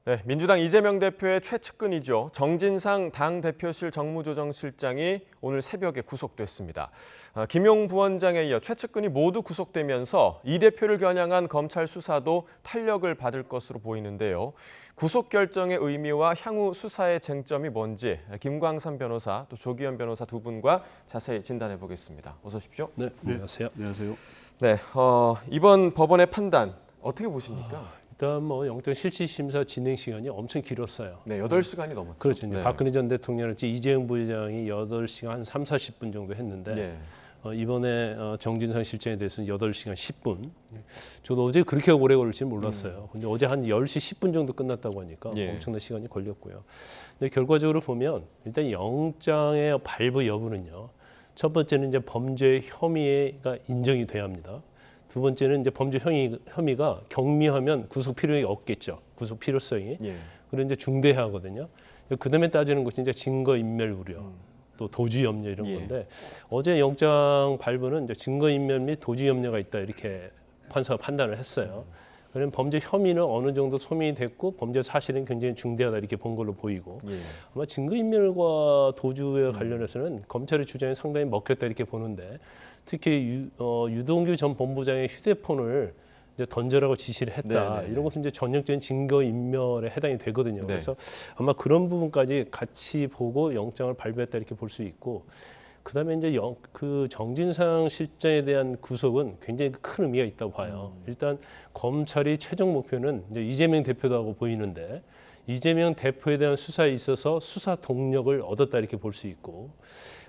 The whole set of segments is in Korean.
네, 민주당 이재명 대표의 최측근이죠. 정진상 당대표실 정무조정실장이 오늘 새벽에 구속됐습니다. 김용 부원장에 이어 최측근이 모두 구속되면서 이 대표를 겨냥한 검찰 수사도 탄력을 받을 것으로 보이는데요. 구속 결정의 의미와 향후 수사의 쟁점이 뭔지 김광삼 변호사 또 조기현 변호사 두 분과 자세히 진단해 보겠습니다. 어서 오십시오. 네, 안녕하세요. 안녕하세요. 네, 이번 법원의 판단 어떻게 보십니까? 일단 뭐 영장 실질 심사 진행 시간이 엄청 길었어요. 네, 8시간이 넘었죠. 그렇죠. 네. 박근혜 전 대통령이 이재용 부회장이 8시간 한 3, 40분 정도 했는데 네. 이번에 정진상 실장에 대해서는 8시간 10분. 저도 어제 그렇게 오래 걸릴지 몰랐어요. 근데 어제 한 10시 10분 정도 끝났다고 하니까 예. 엄청난 시간이 걸렸고요. 근데 결과적으로 보면 일단 영장의 발부 여부는요. 첫 번째는 이제 범죄 혐의가 인정이 돼야 합니다. 두 번째는 이제 범죄 혐의가 경미하면 구속 필요성이 없겠죠. 구속 필요성이. 예. 그리고 이제 중대해야 하거든요. 그 다음에 따지는 것이 이제 증거 인멸 우려, 또 도주 염려 이런 예. 건데 어제 영장 발부는 이제 증거 인멸 및 도주 염려가 있다 이렇게 판사가 판단을 했어요. 그러면 범죄 혐의는 어느 정도 소명이 됐고 범죄 사실은 굉장히 중대하다 이렇게 본 걸로 보이고 예. 아마 증거인멸과 도주에 관련해서는 검찰의 주장이 상당히 먹혔다 이렇게 보는데 특히 유동규 전 본부장의 휴대폰을 이제 던져라고 지시를 했다. 네네. 이런 것은 이제 전형적인 증거인멸에 해당이 되거든요. 네. 그래서 아마 그런 부분까지 같이 보고 영장을 발부했다 이렇게 볼 수 있고 그다음에 이제 그 정진상 실장에 대한 구속은 굉장히 큰 의미가 있다고 봐요. 일단 검찰이 최종 목표는 이제 이재명 대표라고 보이는데 이재명 대표에 대한 수사에 있어서 수사 동력을 얻었다 이렇게 볼 수 있고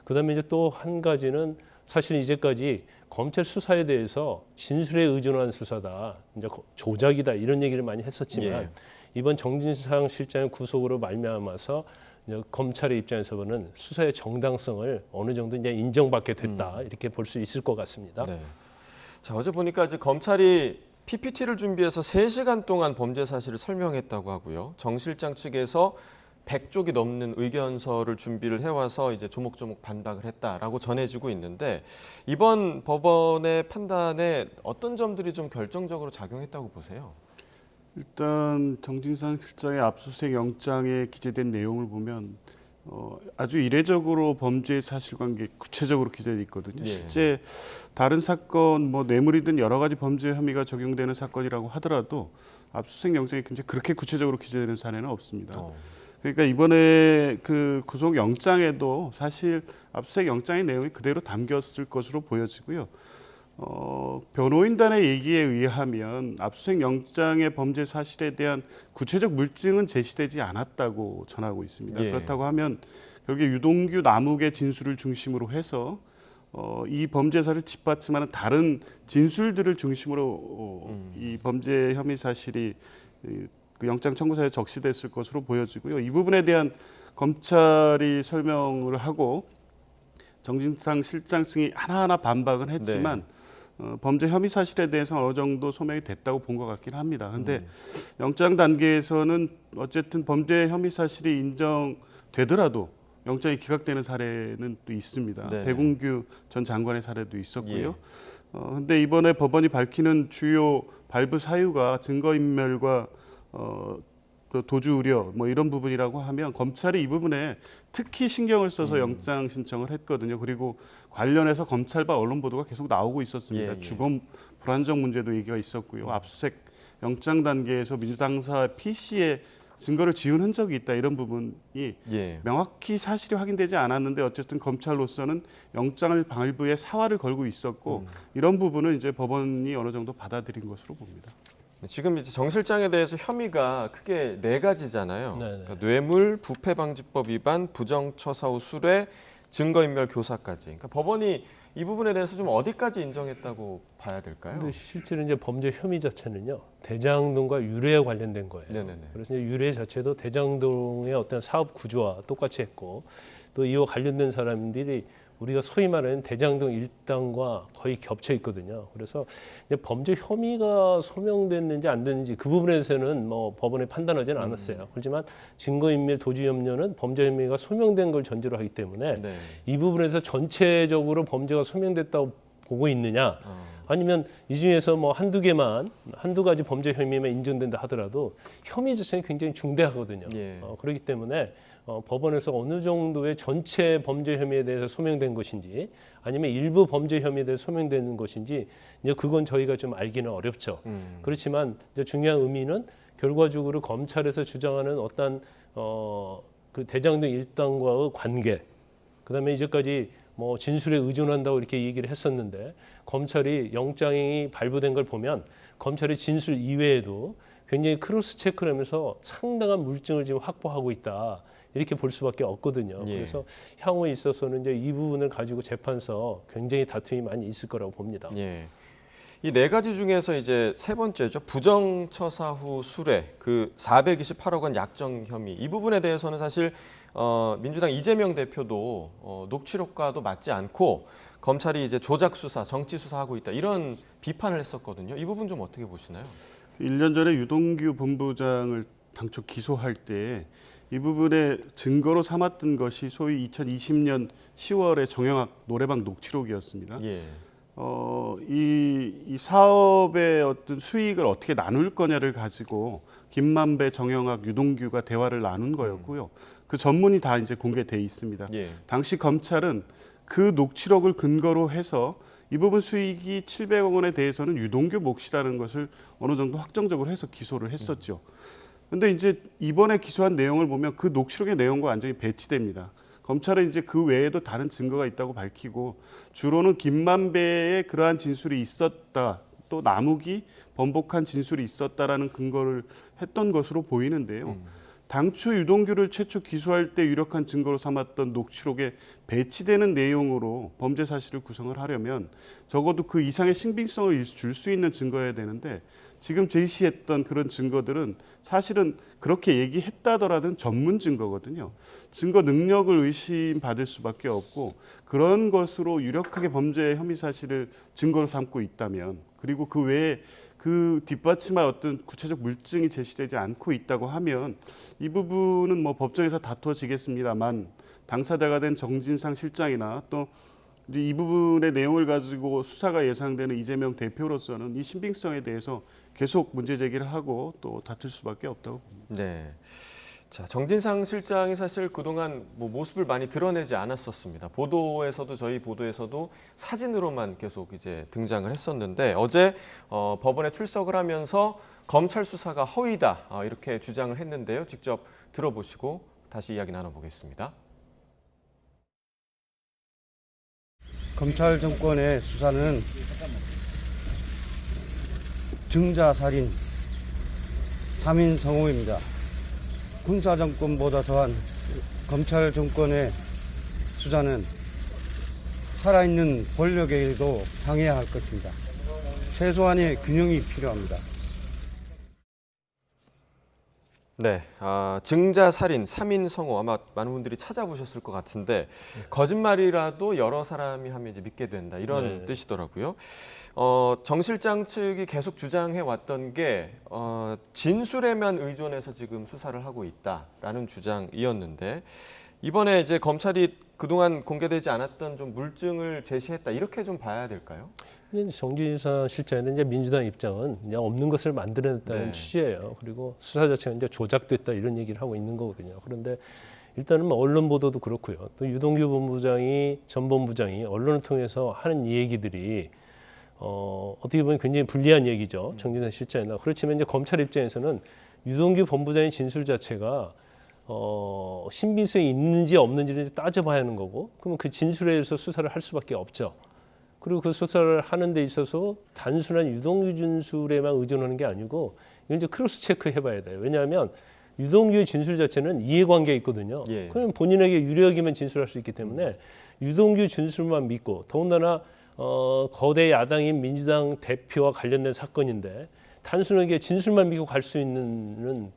그다음에 이제 또 한 가지는 사실 이제까지 검찰 수사에 대해서 진술에 의존한 수사다, 이제 조작이다 이런 얘기를 많이 했었지만 예. 이번 정진상 실장의 구속으로 말미암아서 이제 검찰의 입장에서 보는 수사의 정당성을 어느 정도 이제 인정받게 됐다 이렇게 볼 수 있을 것 같습니다. 네. 자, 어제 보니까 이제 검찰이 PPT를 준비해서 3시간 동안 범죄 사실을 설명했다고 하고요. 정 실장 측에서 100쪽이 넘는 의견서를 준비를 해와서 이제 조목조목 반박을 했다라고 전해지고 있는데 이번 법원의 판단에 어떤 점들이 좀 결정적으로 작용했다고 보세요? 일단 정진상 실장의 압수수색 영장에 기재된 내용을 보면 아주 이례적으로 범죄 사실관계 구체적으로 기재돼 있거든요. 예. 실제 다른 사건 뭐 뇌물이든 여러 가지 범죄 혐의가 적용되는 사건이라고 하더라도 압수수색 영장이 굉장히 그렇게 구체적으로 기재되는 사례는 없습니다. 그러니까 이번에 그 구속 영장에도 사실 압수수색 영장의 내용이 그대로 담겼을 것으로 보여지고요. 변호인단의 얘기에 의하면 압수수색 영장의 범죄 사실에 대한 구체적 물증은 제시되지 않았다고 전하고 있습니다. 예. 그렇다고 하면 결국에 유동규 남욱의 진술을 중심으로 해서 이 범죄 사실을 뒷받침하는 다른 진술들을 중심으로 이 범죄 혐의 사실이 그 영장 청구서에 적시됐을 것으로 보여지고요. 이 부분에 대한 검찰이 설명을 하고 정진상 실장 측이 하나하나 반박은 했지만 범죄 혐의 사실에 대해서 어느 정도 소명이 됐다고 본 것 같긴 합니다. 그런데 영장 단계에서는 어쨌든 범죄 혐의 사실이 인정되더라도 영장이 기각되는 사례는 또 있습니다. 네네. 백운규 전 장관의 사례도 있었고요. 그런데 이번에 법원이 밝히는 주요 발부 사유가 증거인멸과 또 도주 우려 뭐 이런 부분이라고 하면 검찰이 이 부분에 특히 신경을 써서 영장 신청을 했거든요. 그리고 관련해서 검찰과 언론 보도가 계속 나오고 있었습니다. 예. 주거 불안정 문제도 얘기가 있었고요. 압수수색 영장 단계에서 민주당사 PC에 증거를 지운 흔적이 있다 이런 부분이 예. 명확히 사실이 확인되지 않았는데 어쨌든 검찰로서는 영장을 발부에 사활을 걸고 있었고 이런 부분은 이제 법원이 어느 정도 받아들인 것으로 봅니다. 지금 이제 정 실장에 대해서 혐의가 크게 4가지잖아요. 네네. 그러니까 뇌물, 부패방지법 위반, 부정처사 후 수뢰, 증거인멸 교사까지. 그러니까 법원이 이 부분에 대해서 좀 어디까지 인정했다고 봐야 될까요? 근데 실제로 이제 범죄 혐의 자체는요 대장동과 유례에 관련된 거예요. 네네네. 그래서 이제 유례 자체도 대장동의 어떤 사업 구조와 똑같이 했고 또 이와 관련된 사람들이 우리가 소위 말하는 대장동 일당과 거의 겹쳐 있거든요. 그래서 이제 범죄 혐의가 소명됐는지 안 됐는지 그 부분에서는 뭐 법원에 판단하지는 않았어요. 그렇지만 증거인멸 도주 염려는 범죄 혐의가 소명된 걸 전제로 하기 때문에 네. 이 부분에서 전체적으로 범죄가 소명됐다고 보고 있느냐, 아니면 이 중에서 뭐 한두 가지 범죄 혐의만 인정된다 하더라도 혐의 자체는 굉장히 중대하거든요. 예. 그렇기 때문에 법원에서 어느 정도의 전체 범죄 혐의에 대해서 소명된 것인지 아니면 일부 범죄 혐의에 대해서 소명되는 것인지 이제 그건 저희가 좀 알기는 어렵죠. 그렇지만 이제 중요한 의미는 결과적으로 검찰에서 주장하는 어떤 그 대장동 일당과의 관계, 그다음에 이제까지 뭐 진술에 의존한다고 이렇게 얘기를 했었는데 검찰이 영장이 발부된 걸 보면 검찰의 진술 이외에도 굉장히 크로스 체크를 하면서 상당한 물증을 지금 확보하고 있다. 이렇게 볼 수밖에 없거든요. 예. 그래서 향후에 있어서는 이제 이 부분을 가지고 재판서 굉장히 다툼이 많이 있을 거라고 봅니다. 예. 이 네 가지 중에서 이제 세 번째죠. 부정처사 후 수뢰, 그 428억 원 약정 혐의. 이 부분에 대해서는 사실 민주당 이재명 대표도 녹취록과도 맞지 않고 검찰이 이제 조작 수사, 정치 수사하고 있다 이런 비판을 했었거든요. 이 부분 좀 어떻게 보시나요? 1년 전에 유동규 본부장을 당초 기소할 때 이 부분에 증거로 삼았던 것이 소위 2020년 10월에 정영학 노래방 녹취록이었습니다. 예. 이 사업의 어떤 수익을 어떻게 나눌 거냐를 가지고 김만배, 정영학, 유동규가 대화를 나눈 거였고요. 그 전문이 다 이제 공개돼 있습니다. 예. 당시 검찰은 그 녹취록을 근거로 해서 이 부분 수익이 700억 원에 대해서는 유동규 몫이라는 것을 어느 정도 확정적으로 해서 기소를 했었죠. 근데 이제 이번에 기소한 내용을 보면 그 녹취록의 내용과 완전히 배치됩니다. 검찰은 이제 그 외에도 다른 증거가 있다고 밝히고 주로는 김만배의 그러한 진술이 있었다, 또 남욱이 번복한 진술이 있었다라는 근거를 했던 것으로 보이는데요. 당초 유동규를 최초 기소할 때 유력한 증거로 삼았던 녹취록에 배치되는 내용으로 범죄 사실을 구성을 하려면 적어도 그 이상의 신빙성을 줄 수 있는 증거여야 되는데 지금 제시했던 그런 증거들은 사실은 그렇게 얘기했다더라도 전문 증거거든요. 증거 능력을 의심받을 수밖에 없고 그런 것으로 유력하게 범죄 혐의 사실을 증거로 삼고 있다면 그리고 그 외에 그 뒷받침할 어떤 구체적 물증이 제시되지 않고 있다고 하면 이 부분은 뭐 법정에서 다투어지겠습니다만 당사자가 된 정진상 실장이나 또 이 부분의 내용을 가지고 수사가 예상되는 이재명 대표로서는 이 신빙성에 대해서 계속 문제 제기를 하고 또 다툴 수밖에 없다고 봅니다. 네. 자, 정진상 실장이 사실 그동안 뭐 모습을 많이 드러내지 않았었습니다. 보도에서도 저희 보도에서도 사진으로만 계속 이제 등장을 했었는데 어제 법원에 출석을 하면서 검찰 수사가 허위다 이렇게 주장을 했는데요. 직접 들어보시고 다시 이야기 나눠보겠습니다. 검찰 정권의 수사는 증자살인, 3인 성호입니다. 군사 정권보다 더한 검찰 정권의 수사는 살아있는 권력에도 당해야 할 것입니다. 최소한의 균형이 필요합니다. 네, 증자살인, 3인 성호 아마 많은 분들이 찾아보셨을 것 같은데 거짓말이라도 여러 사람이 하면 이제 믿게 된다 이런 뜻이더라고요. 정 실장 측이 계속 주장해 왔던 게 진술에만 의존해서 지금 수사를 하고 있다라는 주장이었는데 이번에 이제 검찰이 그동안 공개되지 않았던 좀 물증을 제시했다 이렇게 좀 봐야 될까요? 정진상 실장의 이제 민주당 입장은 그냥 없는 것을 만들어냈다는 네. 취지예요. 그리고 수사 자체가 이제 조작됐다 이런 얘기를 하고 있는 거거든요. 그런데 일단은 뭐 언론 보도도 그렇고요. 또 유동규 본부장이 전 본부장이 언론을 통해서 하는 얘기들이 어떻게 보면 굉장히 불리한 얘기죠. 정진상 실장이나 그렇지만 이제 검찰 입장에서는 유동규 본부장의 진술 자체가 신빙성이 있는지 없는지를 따져봐야 하는 거고, 그러면 그 진술에 의해서 수사를 할 수밖에 없죠. 그리고 그 수사를 하는 데 있어서 단순한 유동규 진술에만 의존하는 게 아니고 이걸 이제 크로스 체크 해봐야 돼요. 왜냐하면 유동규의 진술 자체는 이해관계가 있거든요. 예. 그러면 본인에게 유리하게만 진술할 수 있기 때문에 유동규 진술만 믿고, 더군다나 거대 야당인 민주당 대표와 관련된 사건인데 단순하게 진술만 믿고 갈 수 있는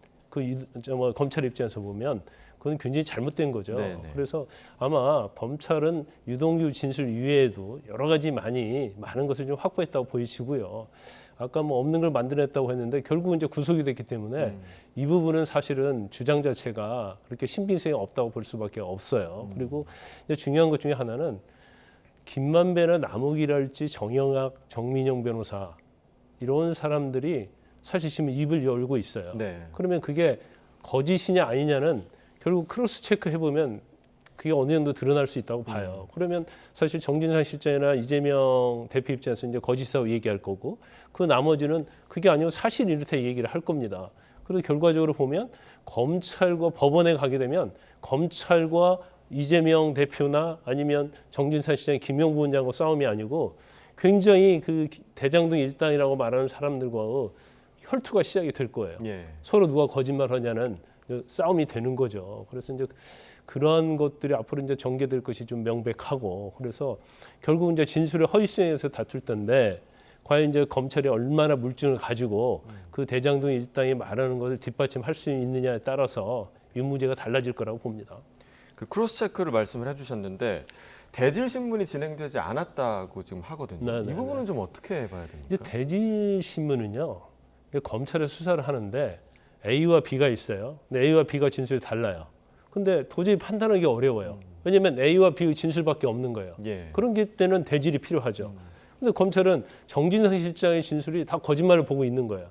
검찰 입장에서 보면 그건 굉장히 잘못된 거죠. 네네. 그래서 아마 검찰은 유동규 진술 이외에도 여러 가지 많은 것을 좀 확보했다고 보이시고요. 아까 뭐 없는 걸 만들어냈다고 했는데 결국 이제 구속이 됐기 때문에 이 부분은 사실은 주장 자체가 그렇게 신빙성이 없다고 볼 수밖에 없어요. 그리고 이제 중요한 것 중에 하나는 김만배나 남욱이랄지 정영학, 정민영 변호사 이런 사람들이 사실 지금 입을 열고 있어요. 네. 그러면 그게 거짓이냐 아니냐는 결국 크로스 체크 해보면 그게 어느 정도 드러날 수 있다고 봐요. 그러면 사실 정진상 실장이나 이재명 대표 입장에서 이제 거짓이라고 얘기할 거고 그 나머지는 그게 아니고 사실 이렇다 얘기를 할 겁니다. 그래서 결과적으로 보면 검찰과 법원에 가게 되면 검찰과 이재명 대표나 아니면 정진상 실장의 김용 부원장과 싸움이 아니고 굉장히 그 대장동 일당이라고 말하는 사람들과의 혈투가 시작이 될 거예요. 예. 서로 누가 거짓말하냐는 싸움이 되는 거죠. 그래서 이제 그러한 것들이 앞으로 이제 전개될 것이 좀 명백하고 그래서 결국 이제 진술의 허위성에서 다툴 텐데 과연 이제 검찰이 얼마나 물증을 가지고 그 대장동 일당이 말하는 것을 뒷받침할 수 있느냐에 따라서 유무죄가 달라질 거라고 봅니다. 그 크로스 체크를 말씀을 해주셨는데 대질 신문이 진행되지 않았다고 지금 하거든요. 네네네. 이 부분은 좀 어떻게 봐야 이제 됩니까? 대질 신문은요 검찰에 수사를 하는데 A와 B가 있어요. 근데 A와 B가 진술이 달라요. 근데 도저히 판단하기 어려워요. 왜냐하면 A와 B의 진술밖에 없는 거예요. 예. 그런 게 때는 대질이 필요하죠. 근데 검찰은 정진상 실장의 진술이 다 거짓말을 보고 있는 거예요.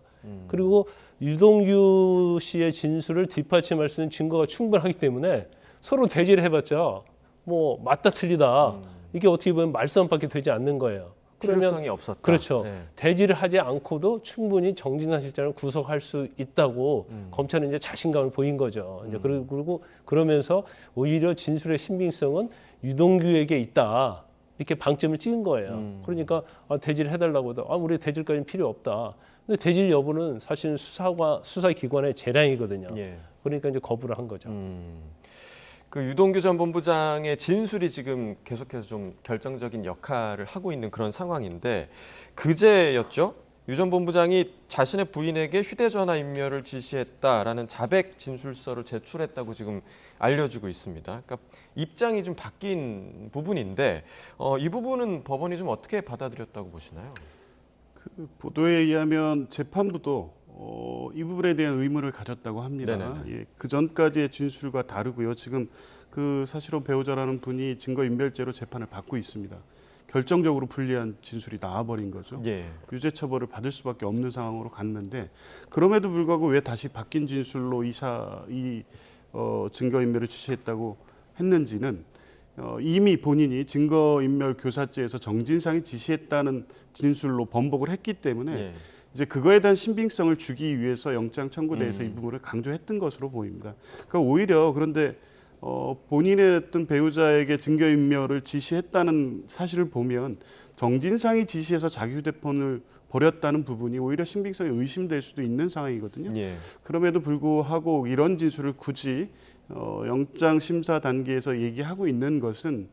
그리고 유동규 씨의 진술을 뒷받침할 수 있는 증거가 충분하기 때문에 서로 대질을 해봤자 뭐 맞다 틀리다 이게 어떻게 보면 말싸움밖에 되지 않는 거예요. 그러면 필요성이 없었다. 그렇죠. 네. 대질을 하지 않고도 충분히 정진상 실장을 구속할 수 있다고 검찰은 이제 자신감을 보인 거죠. 이제 그리고 그러면서 오히려 진술의 신빙성은 유동규에게 있다. 이렇게 방점을 찍은 거예요. 그러니까 대질을 해달라고도 우리 대질까지는 필요 없다. 근데 대질 여부는 사실 수사기관의 재량이거든요. 예. 그러니까 이제 거부를 한 거죠. 그 유동규 전 본부장의 진술이 지금 계속해서 좀 결정적인 역할을 하고 있는 그런 상황인데 그제였죠. 유 전 본부장이 자신의 부인에게 휴대전화 인멸을 지시했다라는 자백 진술서를 제출했다고 지금 알려지고 있습니다. 그러니까 입장이 좀 바뀐 부분인데 이 부분은 법원이 좀 어떻게 받아들였다고 보시나요? 그 보도에 의하면 재판부도 이 부분에 대한 의문을 가졌다고 합니다. 예, 그 전까지의 진술과 다르고요. 지금 그 사실혼 배우자라는 분이 증거인멸죄로 재판을 받고 있습니다. 결정적으로 불리한 진술이 나와버린 거죠. 예. 유죄 처벌을 받을 수밖에 없는 상황으로 갔는데 그럼에도 불구하고 왜 다시 바뀐 진술로 증거인멸을 지시했다고 했는지는 이미 본인이 증거인멸 교사죄에서 정진상이 지시했다는 진술로 번복을 했기 때문에 예. 이제 그거에 대한 신빙성을 주기 위해서 영장 청구대에서 이 부분을 강조했던 것으로 보입니다. 그러니까 오히려 그런데 본인의 어떤 배우자에게 증거인멸을 지시했다는 사실을 보면 정진상이 지시해서 자기 휴대폰을 버렸다는 부분이 오히려 신빙성이 의심될 수도 있는 상황이거든요. 예. 그럼에도 불구하고 이런 진술을 굳이 영장 심사 단계에서 얘기하고 있는 것은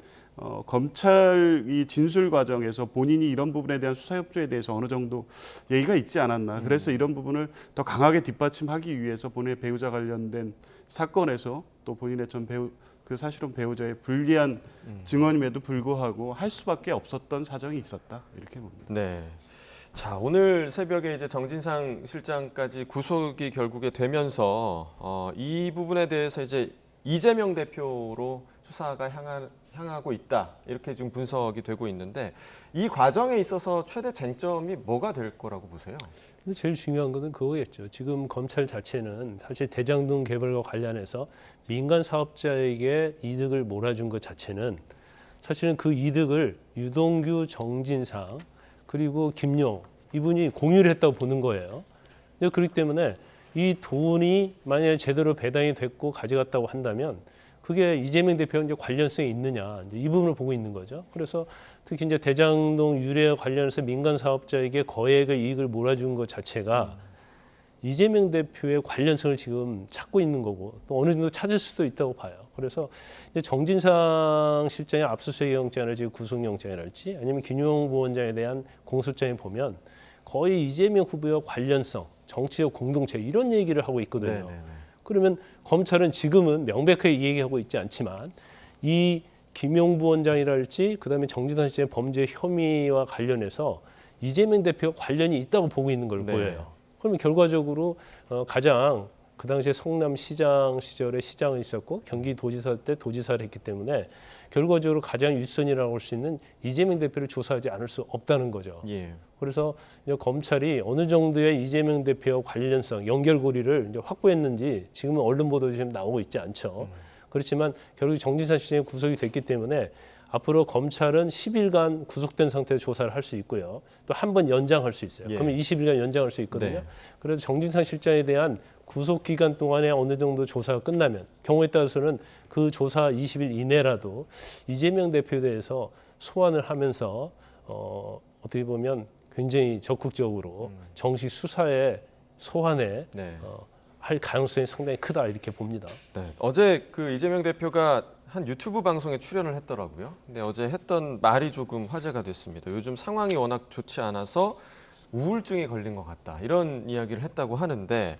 검찰 이 진술 과정에서 본인이 이런 부분에 대한 수사 협조에 대해서 어느 정도 얘기가 있지 않았나. 그래서 이런 부분을 더 강하게 뒷받침하기 위해서 본인의 배우자 관련된 사건에서 또 본인의 그 사실은 배우자의 불리한 증언임에도 불구하고 할 수밖에 없었던 사정이 있었다 이렇게 봅니다. 네. 자, 오늘 새벽에 이제 정진상 실장까지 구속이 결국에 되면서 이 부분에 대해서 이제 이재명 대표로 수사가 향하고 있다 이렇게 지금 분석이 되고 있는데 이 과정에 있어서 최대 쟁점이 뭐가 될 거라고 보세요? 근데 제일 중요한 것은 그거겠죠. 지금 검찰 자체는 사실 대장동 개발과 관련해서 민간 사업자에게 이득을 몰아준 것 자체는 사실은 그 이득을 유동규, 정진상 그리고 김용 이분이 공유를 했다고 보는 거예요. 그렇기 때문에 이 돈이 만약에 제대로 배당이 됐고 가져갔다고 한다면 그게 이재명 대표와 이제 관련성이 있느냐 이제 이 부분을 보고 있는 거죠. 그래서 특히 이제 대장동 유례와 관련해서 민간 사업자에게 거액의 이익을 몰아준 것 자체가 이재명 대표의 관련성을 지금 찾고 있는 거고 또 어느 정도 찾을 수도 있다고 봐요. 그래서 이제 정진상 실장의 압수수색 영장이랄지 구속영장이랄지 아니면 김용 부원장에 대한 공소장에 보면 거의 이재명 후보와 관련성, 정치적 공동체 이런 얘기를 하고 있거든요. 네네네. 그러면 검찰은 지금은 명백하게 얘기하고 있지 않지만 이 김용 부원장이랄지 그다음에 정진상 씨의 범죄 혐의와 관련해서 이재명 대표가 관련이 있다고 보고 있는 걸 네. 보여요. 그러면 결과적으로 가장 그 당시에 성남시장 시절에 시장을 있었고 경기도지사 때 도지사를 했기 때문에 결과적으로 가장 윗선이라고 할 수 있는 이재명 대표를 조사하지 않을 수 없다는 거죠. 예. 그래서 이제 검찰이 어느 정도의 이재명 대표와 관련성, 연결고리를 이제 확보했는지 지금은 언론 보도도 지금 나오고 있지 않죠. 그렇지만 결국 정진상 시장이 구속이 됐기 때문에 앞으로 검찰은 10일간 구속된 상태에서 조사를 할 수 있고요. 또 한 번 연장할 수 있어요. 예. 그러면 20일간 연장할 수 있거든요. 네. 그래서 정진상 실장에 대한 구속 기간 동안에 어느 정도 조사가 끝나면 경우에 따라서는 그 조사 20일 이내라도 이재명 대표에 대해서 소환을 하면서 어떻게 보면 굉장히 적극적으로 정식 수사에 소환에 네. 할 가능성이 상당히 크다 이렇게 봅니다. 네. 어제 그 이재명 대표가 한 유튜브 방송에 출연을 했더라고요. 근데 어제 했던 말이 조금 화제가 됐습니다. 요즘 상황이 워낙 좋지 않아서 우울증에 걸린 것 같다. 이런 이야기를 했다고 하는데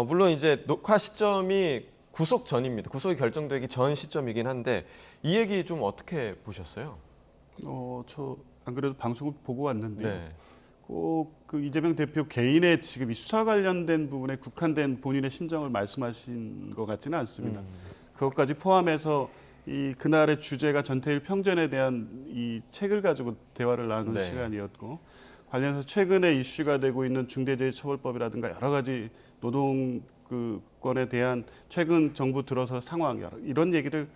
물론 이제 녹화 시점이 구속 전입니다. 구속이 결정되기 전 시점이긴 한데 이 얘기 좀 어떻게 보셨어요? 저 안 그래도 방송을 보고 왔는데요. 네. 꼭 그 이재명 대표 개인의 지금 이 수사 관련된 부분에 국한된 본인의 심정을 말씀하신 것 같지는 않습니다. 그것까지 포함해서 이 그날의 주제가 전태일 평전에 대한 이 책을 가지고 대화를 나누는 네. 시간이었고 관련해서 최근에 이슈가 되고 있는 중대재해처벌법이라든가 여러 가지 노동권에 대한 최근 정부 들어서 상황 이런 얘기를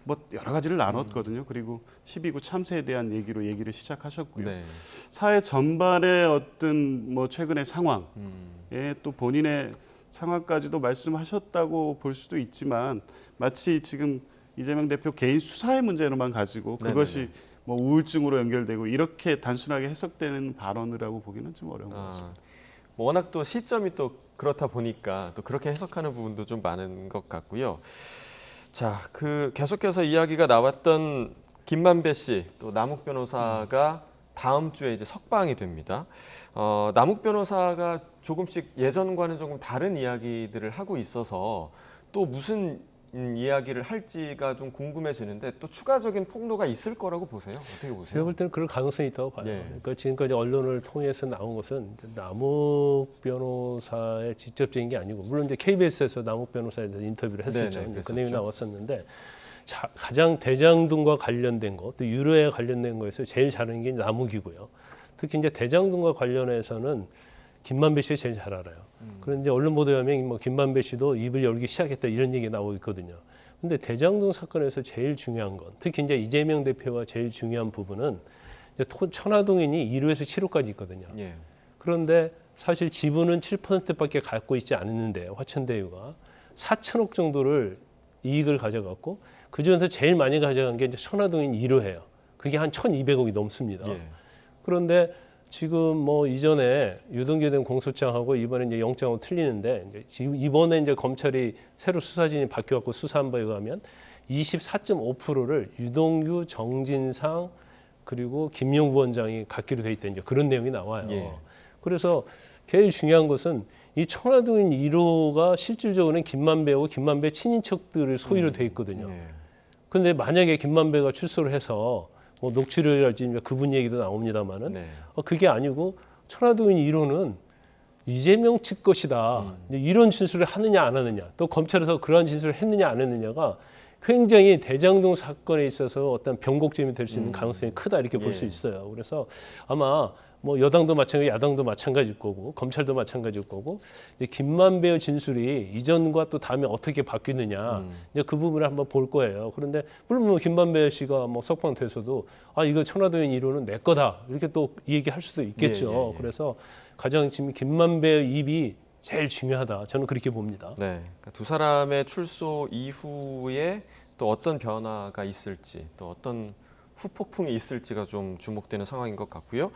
뭐 여러 가지를 나눴거든요. 그리고 12구 참사에 대한 얘기를 시작하셨고요. 네. 사회 전반의 어떤 뭐 최근의 상황에 또 본인의 상황까지도 말씀하셨다고 볼 수도 있지만 마치 지금 이재명 대표 개인 수사의 문제로만 가지고 그것이 네네네. 뭐 우울증으로 연결되고 이렇게 단순하게 해석되는 발언이라고 보기는 좀 어려운 것 같습니다. 뭐 워낙 또 시점이 또 그렇다 보니까 또 그렇게 해석하는 부분도 좀 많은 것 같고요. 자, 그 계속해서 이야기가 나왔던 김만배 씨, 또 남욱 변호사가 다음 주에 이제 석방이 됩니다. 남욱 변호사가 조금씩 예전과는 조금 다른 이야기들을 하고 있어서 또 무슨 이야기를 할지가 좀 궁금해지는데 또 추가적인 폭로가 있을 거라고 보세요? 어떻게 제가 보세요? 볼 때는 그럴 가능성이 있다고 봐요. 예. 그러니까 지금까지 언론을 통해서 나온 것은 남욱 변호사의 직접적인 게 아니고 물론 이제 KBS에서 남욱 변호사에 대해서 인터뷰를 했었죠. 네네, 그 내용이 그랬었죠. 나왔었는데 가장 대장동과 관련된 거, 또 유로에 관련된 거에서 제일 잘하는 게 남욱이고요. 특히 이제 대장동과 관련해서는 김만배 씨가 제일 잘 알아요. 그런데 이제 언론 보도에 하면 뭐 김만배 씨도 입을 열기 시작했다 이런 얘기가 나오고 있거든요. 근데 대장동 사건에서 제일 중요한 건 특히 이제 이재명 대표와 제일 중요한 부분은 이제 천화동인이 1호에서 7호까지 있거든요. 예. 그런데 사실 지분은 7%밖에 갖고 있지 않았는데 화천대유가 4천억 정도를 이익을 가져갔고 그 중에서 제일 많이 가져간 게 이제 천화동인 1호예요. 그게 한 1,200억이 넘습니다. 예. 그런데 지금 뭐 이전에 유동규 된 공소장하고 이번에 이제 영장하고 틀리는데 이제 지금 이번에 이제 검찰이 새로 수사진이 바뀌었고 수사한 바에 의하면 24.5%를 유동규, 정진상 그리고 김용 부원장이 갖기로 돼 있다 이제 그런 내용이 나와요. 예. 그래서 제일 중요한 것은 이 천화동인 1호가 실질적으로는 김만배하고 김만배 친인척들의 소유로 돼 있거든요. 예. 그런데 만약에 김만배가 출소를 해서 뭐 녹취록이랄지 그분 얘기도 나옵니다만은 네. 그게 아니고 천화동인 1호는 이재명 측 것이다. 이런 진술을 하느냐 안 하느냐 또 검찰에서 그러한 진술을 했느냐 안 했느냐가 굉장히 대장동 사건에 있어서 어떤 변곡점이 될 수 있는 가능성이 크다 이렇게 볼 수 예. 있어요. 그래서 아마 뭐 여당도 마찬가지, 야당도 마찬가지일 거고 검찰도 마찬가지일 거고 이제 김만배의 진술이 이전과 또 다음에 어떻게 바뀌느냐 이제 그 부분을 한번 볼 거예요. 그런데 물론 뭐 김만배 씨가 뭐 석방돼서도 아 이거 천화동인 1호는 내 거다 이렇게 또 얘기할 수도 있겠죠. 예, 예, 예. 그래서 가장 지금 김만배의 입이 제일 중요하다. 저는 그렇게 봅니다. 네, 그러니까 두 사람의 출소 이후에 또 어떤 변화가 있을지, 또 어떤 후폭풍이 있을지가 좀 주목되는 상황인 것 같고요.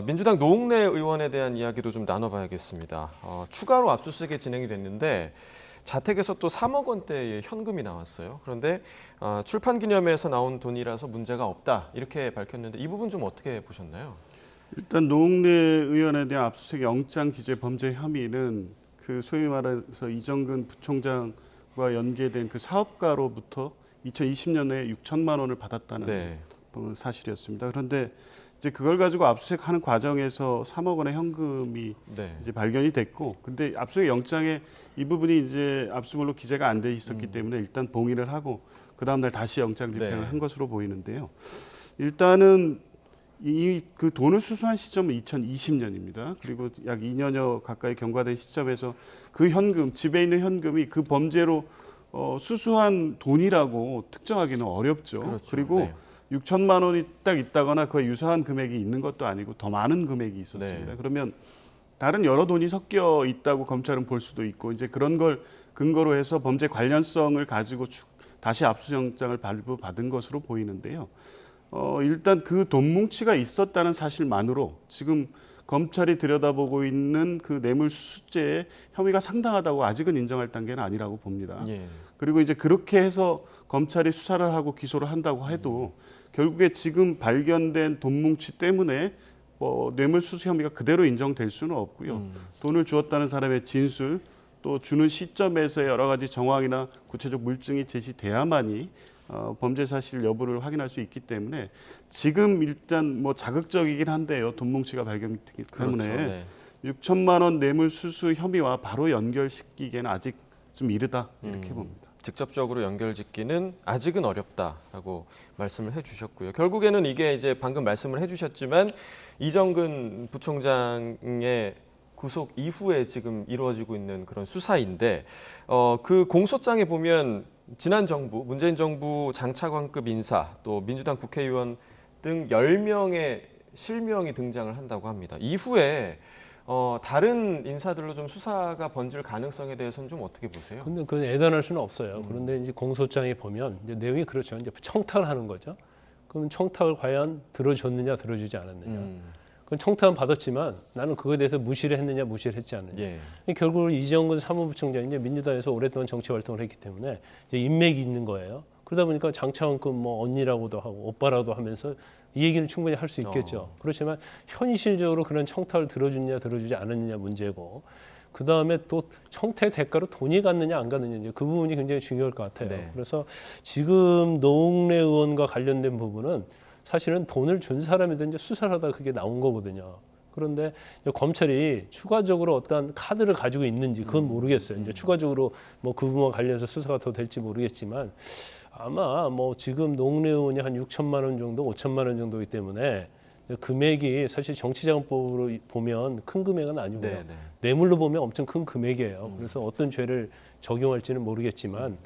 민주당 노웅래 의원에 대한 이야기도 좀 나눠봐야겠습니다. 추가로 압수수색이 진행이 됐는데 자택에서 또 3억 원대의 현금이 나왔어요. 그런데 출판 기념회에서 나온 돈이라서 문제가 없다 이렇게 밝혔는데 이 부분 좀 어떻게 보셨나요? 일단 노웅래 의원에 대한 압수수색 영장 기재 범죄 혐의는 그 소위 말해서 이정근 부총장과 연계된 그 사업가로부터 2020년에 6천만 원을 받았다는 네. 사실이었습니다. 그런데 이제 그걸 가지고 압수수색하는 과정에서 3억 원의 현금이 네. 이제 발견이 됐고, 근데 압수수색 영장에 이 부분이 이제 압수물로 기재가 안 돼 있었기 때문에 일단 봉인을 하고 그 다음 날 다시 영장 집행을 네. 한 것으로 보이는데요. 일단은 그 돈을 수수한 시점은 2020년입니다. 그리고 약 2년여 가까이 경과된 시점에서 그 현금, 집에 있는 현금이 그 범죄로 수수한 돈이라고 특정하기는 어렵죠. 그렇죠. 그리고 네. 6천만 원이 딱 있다거나 그에 유사한 금액이 있는 것도 아니고 더 많은 금액이 있었습니다. 네. 그러면 다른 여러 돈이 섞여 있다고 검찰은 볼 수도 있고, 이제 그런 걸 근거로 해서 범죄 관련성을 가지고 다시 압수영장을 발부받은 것으로 보이는데요. 일단 그 돈 뭉치가 있었다는 사실만으로 지금 검찰이 들여다보고 있는 그 뇌물수수죄의 혐의가 상당하다고 아직은 인정할 단계는 아니라고 봅니다. 예. 그리고 이제 그렇게 해서 검찰이 수사를 하고 기소를 한다고 해도 결국에 지금 발견된 돈 뭉치 때문에 뇌물수수 혐의가 그대로 인정될 수는 없고요. 돈을 주었다는 사람의 진술, 또 주는 시점에서의 여러 가지 정황이나 구체적 물증이 제시돼야만이 범죄 사실 여부를 확인할 수 있기 때문에 지금 일단 뭐 자극적이긴 한데요. 돈 뭉치가 발견되기 때문에 그렇죠. 네. 6천만 원 뇌물수수 혐의와 바로 연결시키기에는 아직 좀 이르다 이렇게 봅니다. 직접적으로 연결짓기는 아직은 어렵다라고 말씀을 해주셨고요. 결국에는 이게 이제 방금 말씀을 해주셨지만 이정근 부총장의 구속 이후에 지금 이루어지고 있는 그런 수사인데 그 공소장에 보면 지난 정부, 문재인 정부 장차관급 인사 또 민주당 국회의원 등 10명의 실명이 등장을 한다고 합니다. 이후에 다른 인사들로 좀 수사가 번질 가능성에 대해서는 좀 어떻게 보세요? 근데 그건 예단할 수는 없어요. 그런데 이제 공소장에 보면 이제 내용이 그렇죠. 이제 청탁을 하는 거죠. 그럼 청탁을 과연 들어줬느냐, 들어주지 않았느냐. 그건 청탁은 받았지만 나는 그거에 대해서 무시를 했느냐, 무시를 했지 않느냐. 예. 결국 이정근 사무부총장이 이제 민주당에서 오랫동안 정치 활동을 했기 때문에 이제 인맥이 있는 거예요. 그러다 보니까 장차관급 뭐 언니라고도 하고 오빠라도 하면서 이 얘기는 충분히 할 수 있겠죠. 그렇지만 현실적으로 그런 청탁을 들어주느냐, 들어주지 않았느냐 문제고, 그 다음에 또 청탁의 대가로 돈이 갔느냐, 안 갔느냐, 이제 그 부분이 굉장히 중요할 것 같아요. 네. 그래서 지금 노웅래 의원과 관련된 부분은 사실은 돈을 준 사람이든지 수사를 하다가 그게 나온 거거든요. 그런데 검찰이 추가적으로 어떤 카드를 가지고 있는지 그건 모르겠어요. 이제 추가적으로 뭐 그 부분과 관련해서 수사가 더 될지 모르겠지만 아마 뭐 지금 노웅래 의원이 한 6천만 원 정도, 5천만 원 정도이기 때문에 금액이 사실 정치자금법으로 보면 큰 금액은 아니고요. 네, 네. 뇌물로 보면 엄청 큰 금액이에요. 그래서 어떤 죄를 적용할지는 모르겠지만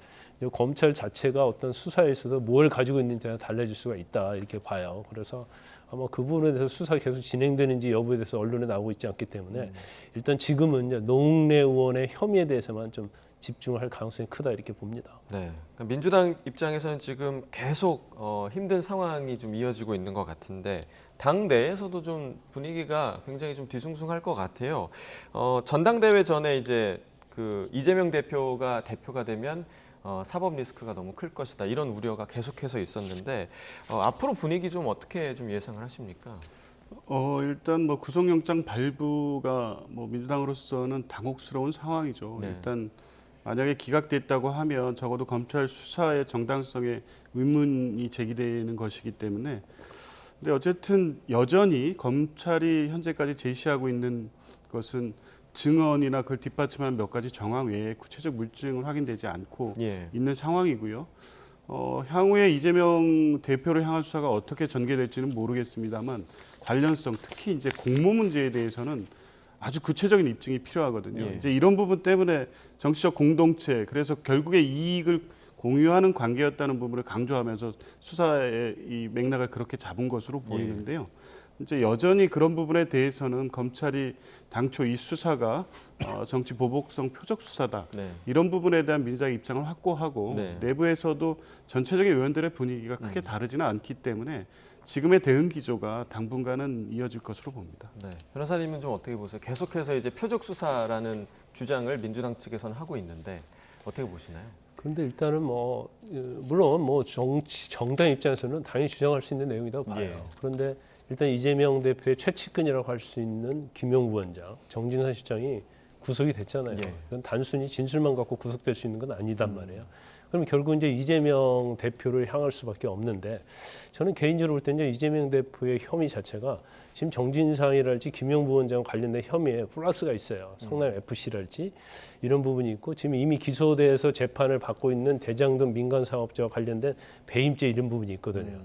검찰 자체가 어떤 수사에 있어서 뭘 가지고 있는지가 달라질 수가 있다 이렇게 봐요. 그래서 아마 그 부분에 대해서 수사가 계속 진행되는지 여부에 대해서 언론에 나오고 있지 않기 때문에 일단 지금은 이제 노웅래 의원의 혐의에 대해서만 좀 집중을 할 가능성이 크다 이렇게 봅니다. 네. 그러니까 민주당 입장에서는 지금 계속 힘든 상황이 좀 이어지고 있는 것 같은데 당 내에서도 좀 분위기가 굉장히 좀 뒤숭숭할 것 같아요. 전당대회 전에 이제 그 이재명 대표가 되면 사법 리스크가 너무 클 것이다 이런 우려가 계속해서 있었는데 앞으로 분위기 좀 어떻게 좀 예상을 하십니까? 일단 뭐 구속영장 발부가 뭐 민주당으로서는 당혹스러운 상황이죠. 네. 일단 만약에 기각됐다고 하면 적어도 검찰 수사의 정당성에 의문이 제기되는 것이기 때문에, 근데 어쨌든 여전히 검찰이 현재까지 제시하고 있는 것은 증언이나 그걸 뒷받침하는 몇 가지 정황 외에 구체적 물증은 확인되지 않고 예. 있는 상황이고요. 향후에 이재명 대표를 향한 수사가 어떻게 전개될지는 모르겠습니다만 관련성, 특히 이제 공모 문제에 대해서는 아주 구체적인 입증이 필요하거든요. 예. 이제 이런 부분 때문에 정치적 공동체, 그래서 결국에 이익을 공유하는 관계였다는 부분을 강조하면서 수사의 이 맥락을 그렇게 잡은 것으로 보이는데요. 이제 여전히 그런 부분에 대해서는 검찰이 당초 이 수사가 정치 보복성 표적 수사다. 네. 이런 부분에 대한 민주당의 입장을 확고하고 네. 내부에서도 전체적인 의원들의 분위기가 크게 다르지는 않기 때문에 지금의 대응 기조가 당분간은 이어질 것으로 봅니다. 네. 변호사님은 좀 어떻게 보세요? 계속해서 이제 표적 수사라는 주장을 민주당 측에서는 하고 있는데 어떻게 보시나요? 그런데 일단은 뭐 물론 뭐 정당 입장에서는 당연히 주장할 수 있는 내용이라고 봐요. 예. 그런데 일단 이재명 대표의 최측근이라고 할 수 있는 김용 부원장, 정진상 실장이 구속이 됐잖아요. 예. 이건 단순히 진술만 갖고 구속될 수 있는 건 아니단 말이에요. 그럼 결국 이제 이재명 대표를 향할 수밖에 없는데 저는 개인적으로 볼 때는 이재명 대표의 혐의 자체가 지금 정진상이랄지 김용 부원장 관련된 혐의에 플러스가 있어요. 성남 FC랄지 이런 부분이 있고 지금 이미 기소돼서 재판을 받고 있는 대장동 민간 사업자와 관련된 배임죄 이런 부분이 있거든요.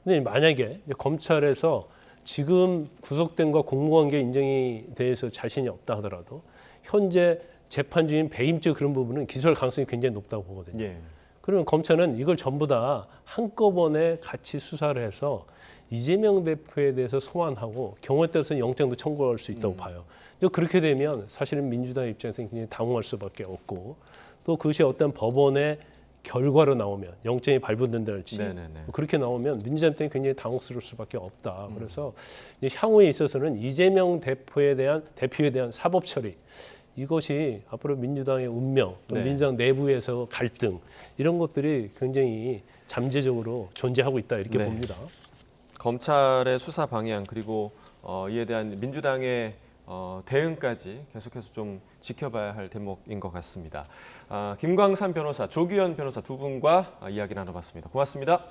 근데 만약에 검찰에서 지금 구속된 거 공무관계 인정이 대해서 자신이 없다 하더라도 현재 재판 중인 배임죄 그런 부분은 기소할 가능성이 굉장히 높다고 보거든요. 예. 그러면 검찰은 이걸 전부 다 한꺼번에 같이 수사를 해서 이재명 대표에 대해서 소환하고 경우에 따라서는 영장도 청구할 수 있다고 봐요. 그렇게 되면 사실은 민주당 입장에서 굉장히 당황할 수밖에 없고 또 그것이 어떤 법원의 결과로 나오면 영장이 발부된다든지 네네네. 그렇게 나오면 민주당 입장에 굉장히 당혹스러울 수밖에 없다. 그래서 이제 향후에 있어서는 이재명 대표에 대한 사법 처리 이것이 앞으로 민주당의 운명, 또 네. 민주당 내부에서 갈등 이런 것들이 굉장히 잠재적으로 존재하고 있다 이렇게 네. 봅니다. 검찰의 수사 방향 그리고 이에 대한 민주당의 대응까지 계속해서 좀 지켜봐야 할 대목인 것 같습니다. 김광산 변호사, 조기현 변호사 두 분과 이야기 나눠봤습니다. 고맙습니다.